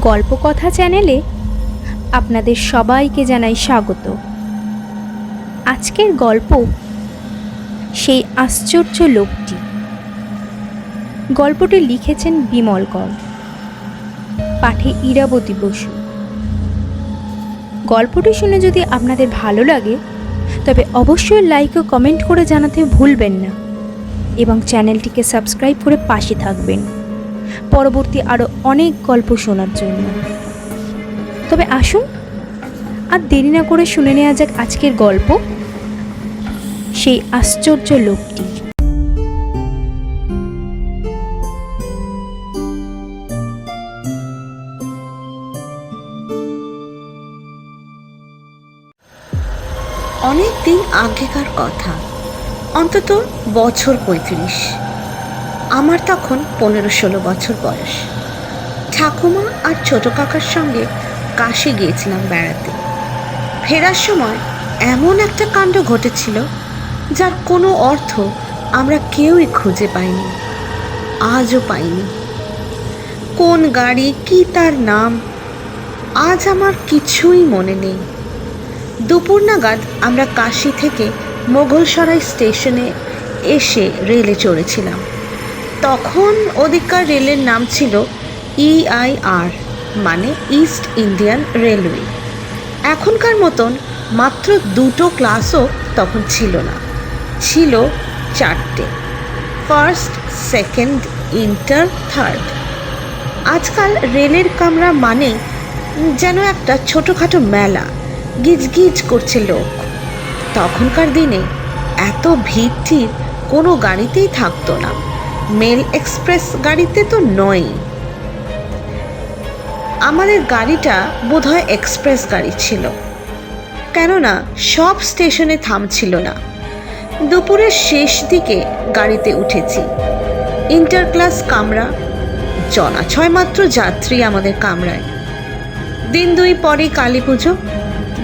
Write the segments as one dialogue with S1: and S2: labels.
S1: গল্পকথা চ্যানেলে আপনাদের সবাইকে জানাই স্বাগত। আজকের গল্প সেই আশ্চর্য লোকটি। গল্পটি লিখেছেন বিমল কর, পাঠে ইরাবতী বসু। গল্পটি শুনে যদি আপনাদের ভালো লাগে তবে অবশ্যই লাইক ও কমেন্ট করে জানাতে ভুলবেন না এবং চ্যানেলটিকে সাবস্ক্রাইব করে পাশে থাকবেন পরবর্তী আরও অনেক গল্প শোনার জন্য। তবে আসুন আর দেরি না করে শুনে নেওয়া যাক আজকের গল্প, সেই আশ্চর্য লোকটি।
S2: অনেক দিন আগেকার কথা, অন্তত বছর ৩৫। আমার তখন ১৫-১৬ বছর বয়স। ঠাকুমা আর ছোট কাকার সঙ্গে কাশি গিয়েছিলাম বেড়াতে। ফেরার সময় এমন একটা কাণ্ড ঘটেছিল যার কোনো অর্থ আমরা কেউই খুঁজে পাইনি, আজও পাইনি। কোন গাড়ি, কি তার নাম, আজ আমার কিছুই মনে নেই। দুপুর নাগাদ আমরা কাশি থেকে মোগলসরাই স্টেশনে এসে রেলে চড়েছিলাম। তখন ওদিককার রেলের নাম ছিল EIR, মানে ইস্ট ইন্ডিয়ান রেলওয়ে। এখনকার মতন মাত্র 2টো ক্লাসও তখন ছিল না, ছিল 4টে, ফার্স্ট, সেকেন্ড, ইন্টার, থার্ড। আজকাল রেলের কামরা মানে যেন একটা ছোটোখাটো মেলা, গিজগিজ করছে লোক। তখনকার দিনে এত ভিড় কোনো গাড়িতেই থাকতো না, মেল এক্সপ্রেস গাড়িতে তো নয়। আমাদের গাড়িটা বোধহয় এক্সপ্রেস গাড়ি ছিল, কেননা সব স্টেশনে থামছিল না। দুপুরের শেষ দিকে গাড়িতে উঠেছি। ইন্টার ক্লাস কামরা, জনা 6 মাত্র যাত্রী আমাদের কামরায়। দিন 2 পরে কালী পুজো,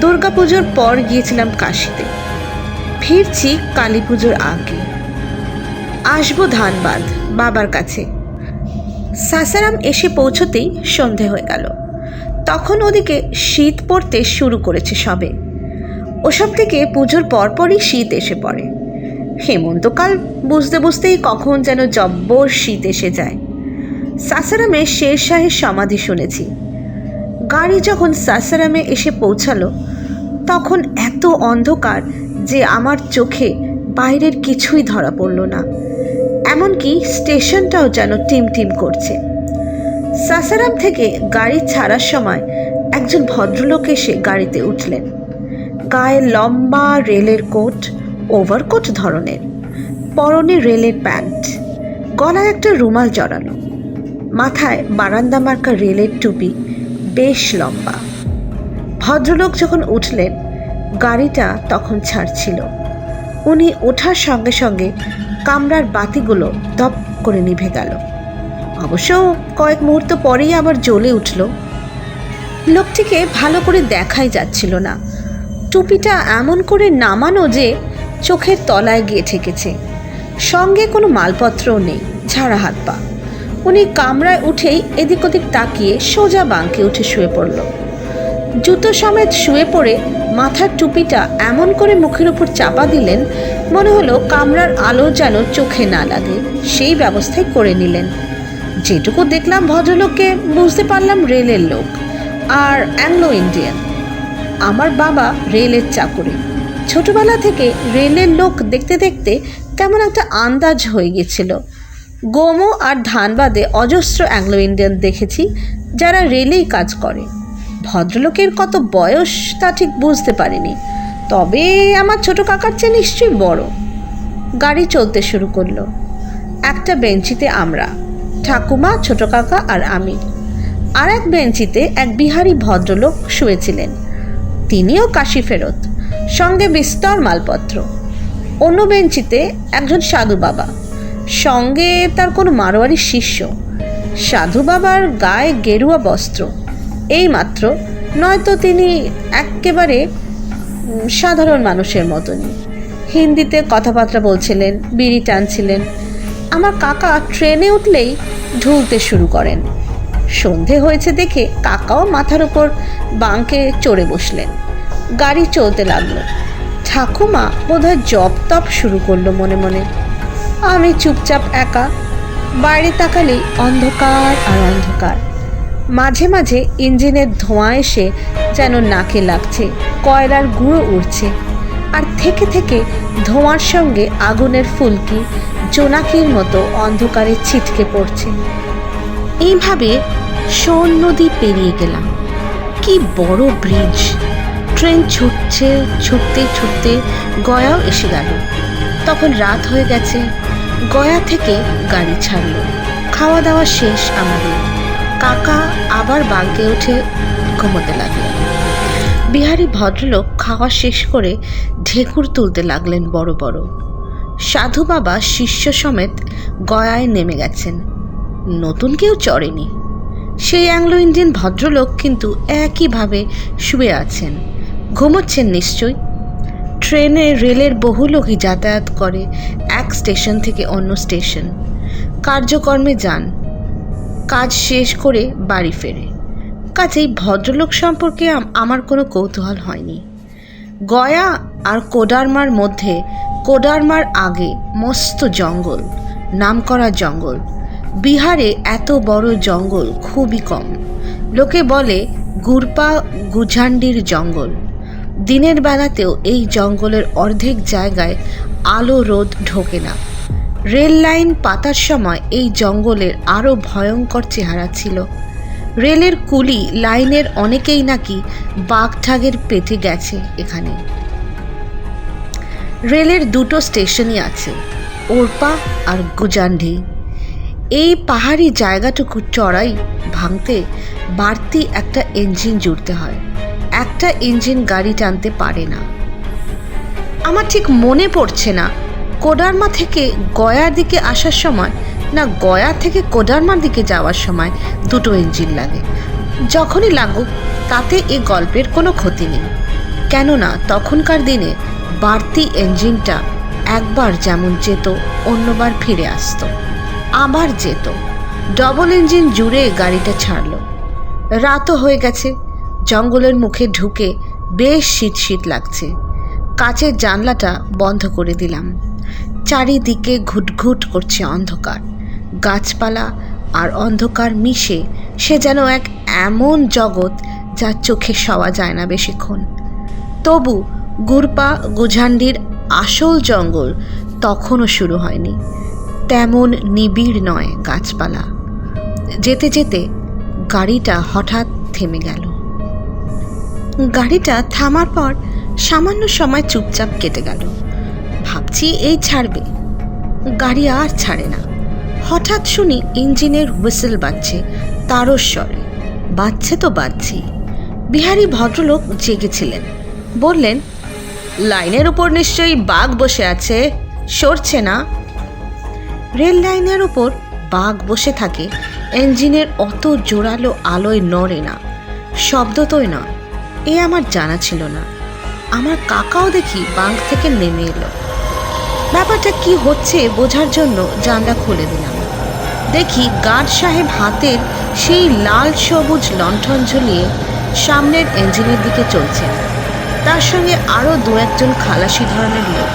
S2: দুর্গা পুজোর পর গিয়েছিলাম কাশিতে। ফিরছি কালী পুজোর আগে, আসবো ধানবাদ বাবার কাছে। সাসারাম এসে পৌঁছতেই সন্ধে হয়ে গেল। তখন ওদিকে শীত পড়তে শুরু করেছে সবে। ওসব থেকে পুজোর পরপরই শীত এসে পড়ে। হেমন্তকাল বুঝতে বুঝতেই কখন যেন জব্বর শীত এসে যায়। সাসারামে শের শাহের সমাধি শুনেছি। গাড়ি যখন সাসারামে এসে পৌঁছালো তখন এত অন্ধকার যে আমার চোখে বাইরের কিছুই ধরা পড়ল না, এমনকি স্টেশনটাও যেন টিমটিম করছে। সাসারাম থেকে গাড়ি ছাড়ার সময় একজন ভদ্রলোক এসে গাড়িতে উঠলেন। গায়ে লম্বা রেলের কোট, ওভারকোট ধরনের, পরনে রেলের প্যান্ট, গলায় একটা রুমাল জড়ানো, মাথায় বারান্দা মার্কা রেলের টুপি, বেশ লম্বা। ভদ্রলোক যখন উঠলেন গাড়িটা তখন ছাড়ছিল। উনি ওঠার সঙ্গে সঙ্গে কামরার বাতিগুলো দপ করে নিভে গেল। অবশ্য কয়েক মুহূর্ত পরেই আবার জ্বলে উঠল। লোকটিকে ভালো করে দেখাই যাচ্ছিল না। টুপিটা এমন করে নামানো যে চোখের তলায় গিয়ে ঠেকেছে। সঙ্গে কোনো মালপত্রও নেই, ঝাড়া হাত পা। উনি কামরায় উঠেই এদিক ওদিক তাকিয়ে সোজা বাঁকে উঠে শুয়ে পড়ল। জুতো সমেত শুয়ে পড়ে মাথার টুপিটা এমন করে মুখের উপর চাপা দিলেন, মনে হলো কামরার আলো যেন চোখে না লাগে, সেই ব্যবস্থাই করে নিলেন। যেটুকু দেখলাম ভদ্রলোককে বুঝতে পারলাম রেলের লোক, আর অ্যাংলো ইন্ডিয়ান। আমার বাবা রেলের চাকরি। ছোটবেলা থেকে রেলের লোক দেখতে দেখতে কেমন একটা আন্দাজ হয়ে গেছিল। গোমো আর ধানবাদে অজস্র অ্যাংলো ইন্ডিয়ান দেখেছি যারা রেলেই কাজ করে। ভদ্রলোকের কত বয়স তা ঠিক বুঝতে পারিনি, তবে আমার ছোট কাকার চেয়ে নিশ্চয়ই বড়। গাড়ি চলতে শুরু করলো। একটা বেঞ্চিতে আমরা, ঠাকুমা, ছোট কাকা আর আমি। আর এক বেঞ্চিতে এক বিহারি ভদ্রলোক শুয়েছিলেন, তিনিও কাশি ফেরত, সঙ্গে বিস্তর মালপত্র। অন্য বেঞ্চিতে একজন সাধু বাবা, সঙ্গে তার কোনো মারোয়ারি শিষ্য। সাধু বাবার গায়ে গেরুয়া বস্ত্র, এই মাত্র, নয়তো তিনি একেবারে সাধারণ মানুষের মতনই। হিন্দিতে কথাবার্তা বলছিলেন, বিড়ি টানছিলেন। আমার কাকা ট্রেনে উঠলেই ঢুলতে শুরু করেন। সন্ধে হয়েছে দেখে কাকাও মাথার ওপর বাঁকে চড়ে বসলেন। গাড়ি চলতে লাগলো। ঠাকুমা বোধহয় জপ তপ শুরু করলো মনে মনে। আমি চুপচাপ একা। বাইরে তাকালেই অন্ধকার আর অন্ধকার। মাঝে মাঝে ইঞ্জিনের ধোঁয়া এসে যেন নাকে লাগছে, কয়লার গুঁড়ো উড়ছে, আর থেকে থেকে ধোঁয়ার সঙ্গে আগুনের ফুলকি জোনাকির মতো অন্ধকারে ছিটকে পড়ছে। এইভাবে সোন নদী পেরিয়ে গেলাম। কি বড় ব্রিজ! ট্রেন ছুটছে, ছুটতে ছুটতে গয়াও এসে গেল। তখন রাত হয়ে গেছে। গয়া থেকে গাড়ি ছাড়লো। খাওয়া দাওয়া শেষ আমাদের। কাকা আবার বাঁকে উঠে ঘুমোতে লাগলেন। বিহারি ভদ্রলোক খাওয়া শেষ করে ঢেকুর তুলতে লাগলেন বড় বড়। সাধু বাবা শিষ্য সমেত গয়ায় নেমে গেছেন। নতুন কেউ চড়েনি। সেই অ্যাংলো ইন্ডিয়ান ভদ্রলোক কিন্তু একইভাবে শুয়ে আছেন, ঘুমোচ্ছেন নিশ্চয়ই। ট্রেনে রেলের বহু লোকই যাতায়াত করে এক স্টেশন থেকে অন্য স্টেশন। কার্যকর্মে যান, কাজ শেষ করে বাড়ি ফেরে। কাজেই ভদ্রলোক সম্পর্কে আমার কোনো কৌতূহল হয়নি। গয়া আর কোডারমার মধ্যে, কোডারমার আগে মস্ত জঙ্গল, নামকরা জঙ্গল। বিহারে এত বড় জঙ্গল খুবই কম। লোকে বলে গুরপা গুঝান্ডির জঙ্গল। দিনের বেলাতেও এই জঙ্গলের অর্ধেক জায়গায় আলো রোদ ঢোকে না। রেল লাইন পাতার সময় এই জঙ্গলের আরও ভয়ঙ্কর চেহারা ছিল। রেলের কুলি লাইনের অনেকেই নাকি বাঘঠাগের পেটে গেছে এখানে। রেলের দুটো স্টেশনই আছে, ওরপা আর গুজান্ডি। এই পাহাড়ি জায়গাটুকু চড়াই ভাঙতে বাড়তি একটা ইঞ্জিন জুড়তে হয়। একটা ইঞ্জিন গাড়ি টানতে পারে না। আমার ঠিক মনে পড়ছে না কোডারমা থেকে গয়ার দিকে আসার সময় না গয়া থেকে কোডারমার দিকে যাওয়ার সময় দুটো ইঞ্জিন লাগে। যখনই লাগুক তাতে এই গল্পের কোনো ক্ষতি নেই, কেননা তখনকার দিনে বাড়তি ইঞ্জিনটা একবার যেমন যেত অন্যবার ফিরে আসতো, আবার যেত। ডবল ইঞ্জিন জুড়ে গাড়িটা ছাড়ল। রাতও হয়ে গেছে। জঙ্গলের মুখে ঢুকে বেশ শীত শীত লাগছে। কাচের জানলাটা বন্ধ করে দিলাম। চারিদিকে ঘুটঘুট করছে অন্ধকার। গাছপালা আর অন্ধকার মিশে সে যেন এক এমন জগৎ যা চোখে সওয়া যায় না বেশিক্ষণ। তবু গুরপা গুঝান্ডির আসল জঙ্গল তখনও শুরু হয়নি। তেমন নিবিড় নয় গাছপালা। যেতে যেতে গাড়িটা হঠাৎ থেমে গেল। গাড়িটা থামার পর সামান্য সময় চুপচাপ কেটে গেল। ভাবছি এই ছাড়বে, গাড়ি আর ছাড়ে না। হঠাৎ শুনি ইঞ্জিনের হুইসেল বাজছে তারস্বরে। বাজছে তো বাজছেই। বিহারি ভদ্রলোক জেগেছিলেন। বললেন, লাইনের উপর নিশ্চয়ই বাঘ বসে আছে, সরছে না। রেল লাইনের উপর বাঘ বসে থাকে, ইঞ্জিনের অত জোরালো আলোয় নড়ে না, শব্দতই নয়। এ আমার জানা ছিল না। আমার কাকাও দেখি বাঁক থেকে নেমে এলো। ব্যাপারটা কি হচ্ছে বোঝার জন্য জানলা খুলে দিলাম। দেখি গার্ড সাহেব হাতের সেই লাল সবুজ লণ্ঠন ঝুলিয়ে সামনের ইঞ্জিনের দিকে চলছেন। তার সঙ্গে আরও দু একজন খালাসি ধরনের লোক,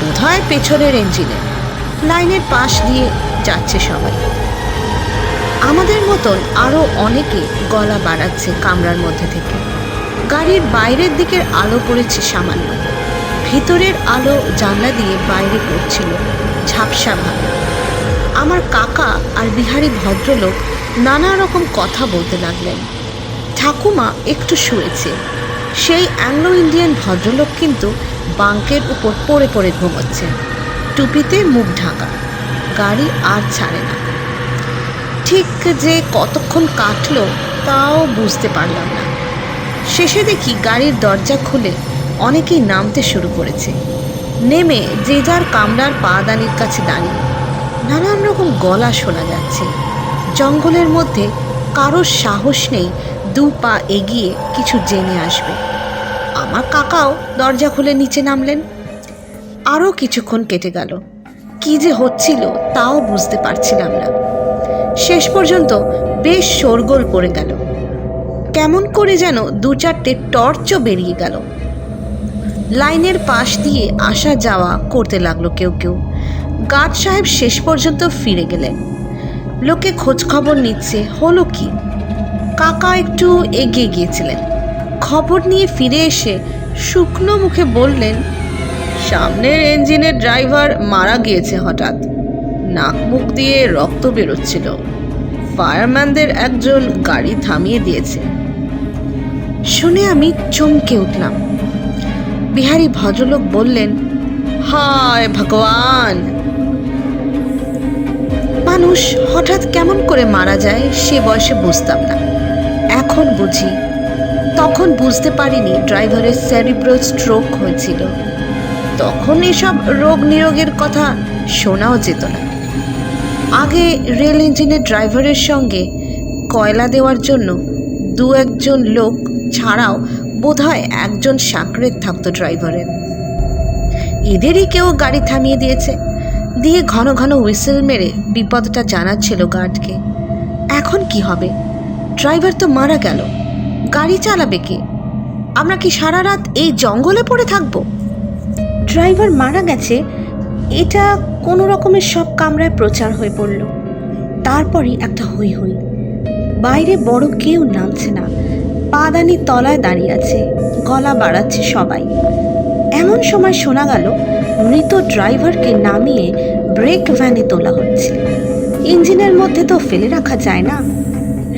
S2: বোধহয় পেছনের ইঞ্জিনে। লাইনের পাশ দিয়ে যাচ্ছে সবাই। আমাদের মতন আরও অনেকে গলা বাড়াচ্ছে কামরার মধ্যে থেকে। গাড়ির বাইরের দিকের আলো পড়েছে সামান্য, ভিতরের আলো জানলা দিয়ে বাইরে পড়ছিল ঝাপসাভাবে। আমার কাকা আর বিহারি ভদ্রলোক নানা রকম কথা বলতে লাগলেন। ঠাকুমা একটু শুয়েছে। সেই অ্যাংলো ইন্ডিয়ান ভদ্রলোক কিন্তু বাঙ্কের উপর পড়ে পড়ে ঘুমোচ্ছেন, টুপিতে মুখ ঢাকা। গাড়ি আর ছাড়ে না। ঠিক যে কতক্ষণ কাটলো তাও বুঝতে পারলাম না। শেষে দেখি গাড়ির দরজা খুলে অনেকেই নামতে শুরু করেছে। নেমে যে যার কামরার পাদানির কাছে দাঁড়িয়ে। নানান রকম গলা শোনা যাচ্ছে। জঙ্গলের মধ্যে কারোর সাহস নেই দু পা এগিয়ে কিছু জেনে আসবে। আমার কাকাও দরজা খুলে নিচে নামলেন। আরও কিছুক্ষণ কেটে গেল। কি যে হচ্ছিল তাও বুঝতে পারছিলাম না। শেষ পর্যন্ত বেশ শোরগোল পড়ে গেল। কেমন করে যেন 2-4টে টর্চও বেরিয়ে গেল। লাইনের পাশ দিয়ে আসা যাওয়া করতে লাগলো কেউ কেউ। গার্ড সাহেব শেষ পর্যন্ত ফিরে গেলেন। লোকে খোঁজ খবর নিচ্ছে হলো কি। কাকা একটু এগিয়ে গিয়েছিলেন। খবর নিয়ে ফিরে এসে শুকনো মুখে বললেন, সামনের ইঞ্জিনের ড্রাইভার মারা গিয়েছে হঠাৎ। নাক মুখ দিয়ে রক্ত বেরোচ্ছিল। ফায়ারম্যানদের একজন গাড়ি থামিয়ে দিয়েছে। শুনে আমি চমকে উঠলাম। বিহারী ভদ্রলোক বললেন, হায় ভগবান! মানুষ হঠাৎ কেমন করে মারা যায় সে বয়সে বুঝতাম না, এখন বুঝি। তখন বুঝতে পারিনি ড্রাইভারের সেরিব্রাল স্ট্রোক হয়েছিল। তখন এসব রোগ নিরোগের কথা শোনাও যেত না। আগে রেল ইঞ্জিনের ড্রাইভারের সঙ্গে কয়লা দেওয়ার জন্য 2-1জন লোক ছাড়াও বোধহয় একজন সাঁকড়ে থাকতো ড্রাইভারের। এদেরই কেউ গাড়ি থামিয়ে দিয়ে ঘন ঘন হুইসেল মেরে বিপদটা জানাচ্ছিল গার্ডকে। এখন কি হবে? ড্রাইভার তো মারা গেল, গাড়ি চালাবে কে? আমরা কি সারা রাত এই জঙ্গলে পড়ে থাকবো? ড্রাইভার মারা গেছে এটা কোনো রকমের সব কামরায় প্রচার হয়ে পড়ল। তারপরই একটা হই হই। বাইরে বড় কেউ নামছে না, পাদানির তলায় দাঁড়িয়ে আছে, গলা বাড়াচ্ছে সবাই। এমন সময় শোনা গেল মৃত ড্রাইভারকে নামিয়ে ব্রেক ভ্যানে তোলা হচ্ছে। ইঞ্জিনের মধ্যে তো ফেলে রাখা যায় না।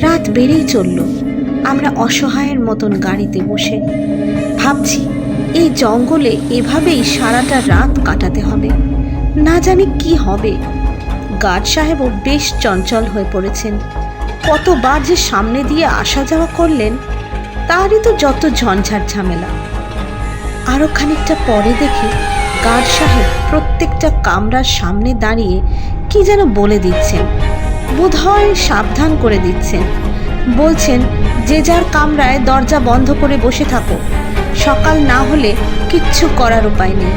S2: রাত বেড়েই চলল। আমরা অসহায়ের মতন গাড়িতে বসে ভাবছি, এই জঙ্গলে এভাবেই সারাটা রাত কাটাতে হবে। না জানি কি হবে। গার্ড সাহেবও বেশ চঞ্চল হয়ে পড়েছেন। কতবার যে সামনে দিয়ে আসা যাওয়া করলেন, তারই তো যত ঝঞ্ঝাট ঝামেলা। আরও খানিকটা পরে দেখি গার্ড সাহেব প্রত্যেকটা কামরার সামনে দাঁড়িয়ে কি যেন বলে দিচ্ছেন। বোধহয় সাবধান করে দিচ্ছেন। বলছেন, যে যার কামরায় দরজা বন্ধ করে বসে থাকো, সকাল না হলে কিচ্ছু করার উপায় নেই।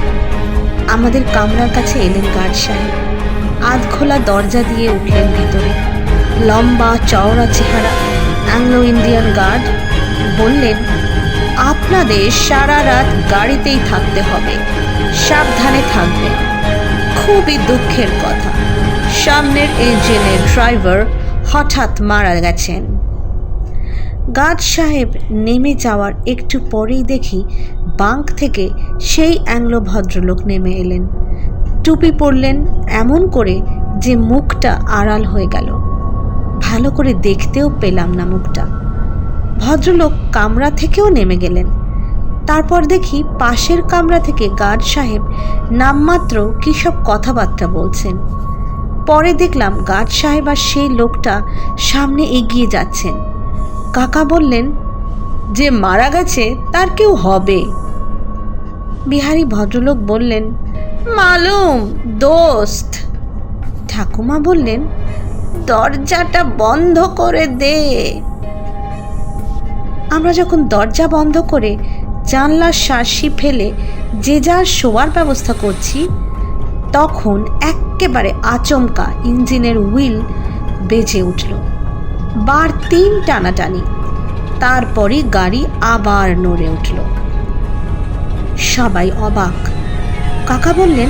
S2: আমাদের কামরার কাছে এলেন গার্ড সাহেব। আধ খোলা দরজা দিয়ে উঠলেন ভিতরে। লম্বা চওড়া চেহারা অ্যাংলো ইন্ডিয়ান গার্ড। বললেন, আপনাদের সারা রাত গাড়িতেই থাকতে হবে, সাবধানে থাকবেন। খুবই দুঃখের কথা, সামনের ইঞ্জিনের ড্রাইভার হঠাৎ মারা গেছেন। গার্ড সাহেব নেমে যাওয়ার একটু পরেই দেখি বাঙ্ক থেকে সেই অ্যাংলো ভদ্রলোক নেমে এলেন। টুপি পরলেন এমন করে যে মুখটা আড়াল হয়ে গেল। ভালো করে দেখতেও পেলাম না মুখটা। ভদ্রলোক কামরা থেকেও নেমে গেলেন। তারপর দেখি পাশের কামরা থেকে গার্ড সাহেব নামমাত্র কী সব কথাবার্তা বলছেন। পরে দেখলাম গার্ড সাহেব আর সেই লোকটা সামনে এগিয়ে যাচ্ছেন। কাকা বললেন, যে মারা গেছে তার কেউ হবে। বিহারী ভদ্রলোক বললেন, মালুম দোস্ত। ঠাকুমা বললেন, দরজাটা বন্ধ করে দে। আমরা যখন দরজা বন্ধ করে জানলার শাসি ফেলে যে যার শোয়ার ব্যবস্থা করছি, তখন একেবারে আচমকা ইঞ্জিনের হুইল বেজে উঠল। বার 3 টানাটানি। তারপরই গাড়ি আবার নড়ে উঠল। সবাই অবাক। কাকা বললেন,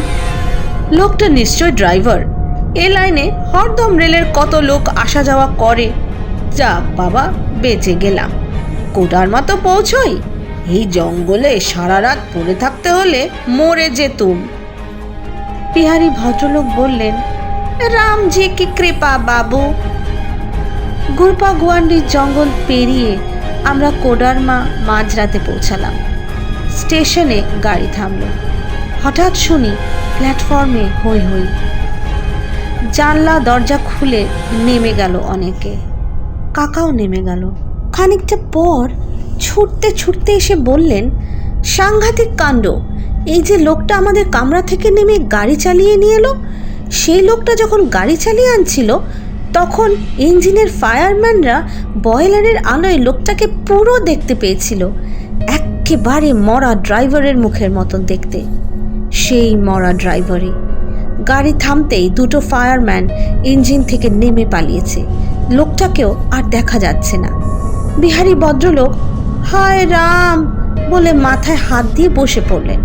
S2: লোকটা নিশ্চয় ড্রাইভার। এ লাইনে হরদম রেলের কত লোক আসা যাওয়া করে। যাক বাবা, বেঁচে গেলাম। কোডারমা তো পৌঁছই। এই জঙ্গলে সারা রাত পড়ে থাকতে হলে মরে যেতুম। বিহারী ভদ্রলোক বললেন, রামজি কি কৃপা বাবু। গুরপা গুয়ান্ডির জঙ্গল পেরিয়ে আমরা কোডারমা মাঝরাতে পৌঁছালাম। স্টেশনে গাড়ি থামল। হঠাৎ শুনি প্ল্যাটফর্মে হই হই। জানলা দরজা খুলে নেমে গেল অনেকে। কাকাও নেমে গেল। খানিকটা পর ছুটতে ছুটতে এসে বললেন, সাংঘাতিক কাণ্ড। এই যে লোকটা আমাদের কামরা থেকে নেমে গাড়ি চালিয়ে নিয়ে এলো, সেই লোকটা যখন গাড়ি চালিয়ে আনছিল, তখন ইঞ্জিনের ফায়ারম্যানরা বয়লারের আলোয় লোকটাকে পুরো দেখতে পেয়েছিল। একেবারে মরা ড্রাইভারের মুখের মতন দেখতে। সেই মরা ড্রাইভারই। গাড়ি থামতেই 2টো ফায়ারম্যান ইঞ্জিন থেকে নেমে পালিয়েছে। লোকটা লোকটাকেও আর দেখা যাচ্ছে না। বিহারী ভদ্রলোক হায় রাম বলে মাথায় হাত দিয়ে বসে পড়লেন।